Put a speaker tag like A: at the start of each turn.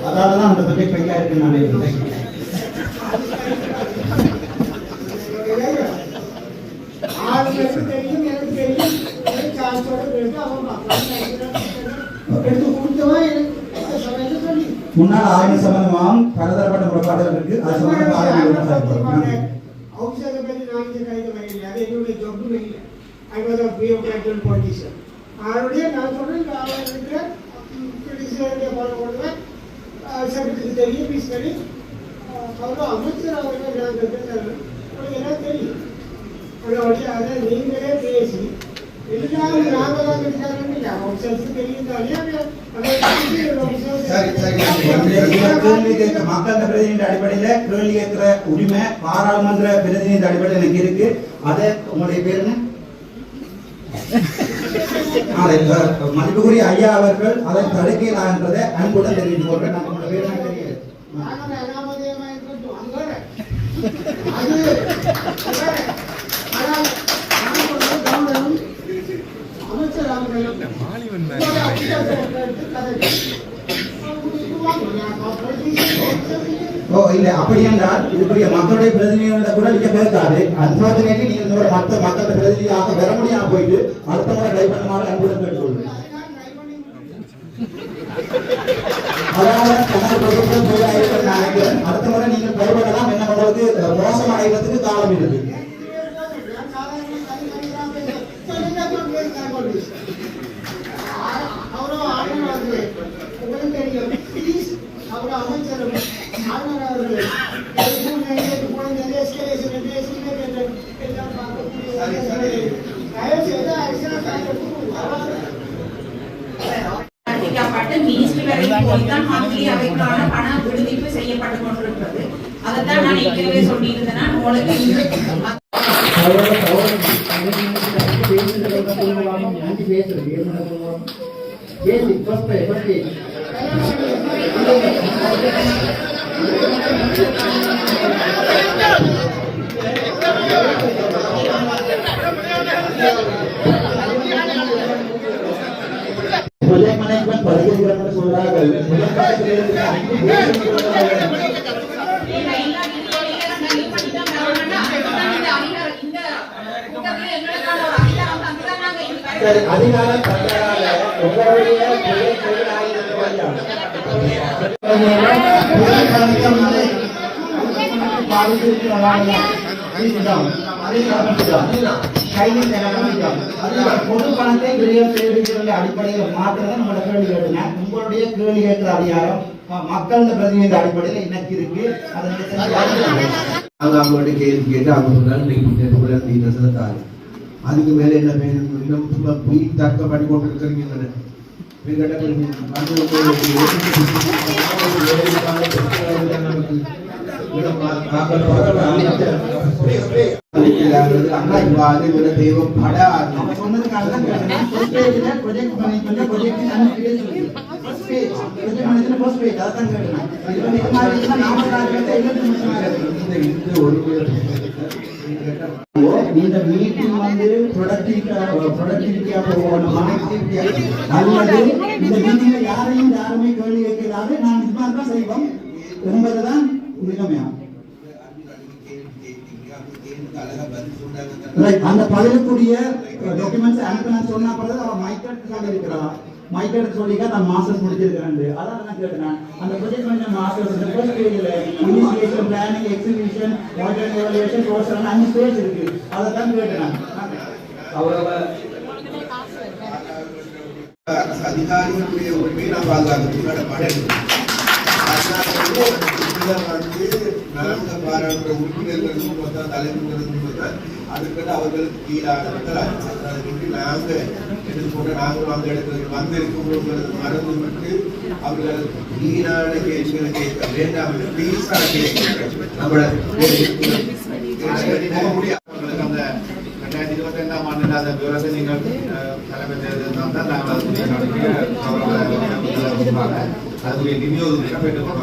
A: அதனாலதான் அந்த ப்ரொஜெக்ட் வைக்க இருக்கு. நான் முன்னாள் ஆய்வு சம்பந்தமாகவும் பலதரப்பட்ட முறைப்பாடுகள் இருக்கு. அது சம்பந்தமாக
B: அவருடைய நான் சொல்றேன் செக்ரட்டரி தெரியும் பீஸ் தெரியும் அவ்வளோ அமைச்சர் அவர்கள் நாங்கள் தெரியும் அதை நீங்களே பேசி எல்லாரும் நாங்கள் தான் கிடைச்சாங்க அமைச்சருக்கு தெரியும்
A: மக்கள் பிரதிநிதி அடிப்படையில் கேள்வி கேட்கிற உரிமை பாராளுமன்ற பிரதிநிதி அடிப்படையில் எனக்கு இருக்கு. அதை உங்களுடைய பேர் என்ன? மதிப்புக்குரிய ஐயா அவர்கள் அதை தடுக்கலாம் என்றதை அன்புடன் தெரிவித்து கொள்றேன். இல்ல அப்படி என்றால் இதுக்குரிய மக்களுடைய பிரதிநிதிகளை கூட நீங்க பேசாது. அன்பார்ச்சுனேட்லி நீங்க இந்த மற்ற மக்களோட பிரதிநிதியாக வர முடியாம போயிட்டு அடுத்த முறை ட்ரை பண்ணுமாறு அன்புடன் கேட்டுக்கொள்ளுங்க. அடுத்த முறை நீங்க பயப்படலாம். என்ன உங்களுக்கு மோசம் அடைகிறதுக்கு காலம் இருக்கு.
C: பண விடுவிப்பு செய்யப்பட்டு கொண்டிருக்கிறது. அதைத்தான் நான் ஏற்கனவே சொல்லியிருந்தேன்.
A: ப்ரொஜெக்ட் மேனேஜ்மெண்ட் படிக்கிறாங்கன்னு சொல்றார்கள். அதிகாரம் பொது பணத்தை அடிப்படையில் மாத்திரம் நம்மளோட கேள்வி கேட்டுங்க. உங்களுடைய கேள்வி கேட்கிற அதிகாரம் மக்கள் பிரதிநிதி அடிப்படையில் எனக்கு இருக்கு.
D: அவங்கள்ட்ட கேள்வி கேட்டு அவங்க அதுக்கு மேல என்ன இன்னும் தக்க பண்ணி கொண்டு இருக்கிறீங்க.
A: இந்த மீட்டிங் வந்து ப்ரொடக்டிவிட்டியா போகணும் அல்லது இந்த மீட்டிங்ல யாருமே கேள்வி கேட்கிறாரு. நான் இது மாதிரி தான் செய்வோம் என்பதுதான் நிலைமையா. அந்த பதிலுக்குரிய டாக்குமெண்ட்ஸ் அனுப்பின சொன்னா பிறகு அவன் மைக்கெட் இருக்கிறான். மைக்கெட் சொல்லிக்க நான் மாஸ்டர்ஸ் முடிச்சிருக்கிறேன். அதான் நான் கேட்டேன். அந்த ப்ரொஜெக்ட் கொஞ்சம் மாஸ்டர்ஸ் ஃபர்ஸ்ட் பேஜ்ல initiation, planning, execution, modern evaluation, course 5 page இருக்கு. அதை தான் கேட்டேன்.
D: அதிகாரிகளுடைய உரிமையை நான் பாதுகாக்கிறதுக்கான படம் நலந்த பாராளுமன்ற உறுப்பினர்களும் தலைவர்களும் அதுக்கு அவர்களுக்கு கீழானவர்கள் நாங்கள் எடுத்துக்கொண்டு நாங்கள் அந்த இடத்துல வந்திருக்கும் மறந்து விட்டு அவர்கள் வீணான கேள்விகளை கேட்க வேண்டாம். பீஸாக கேட்க நம்மளோட முடியாது. அந்த 2022ஆம் ஆண்டு அந்த விவரத்தை நீங்கள் தலைமை தேர்தல் தான் நாங்கள் அதுக்குரிய நிதியோதத்தை பெற்றுக்கொள்ள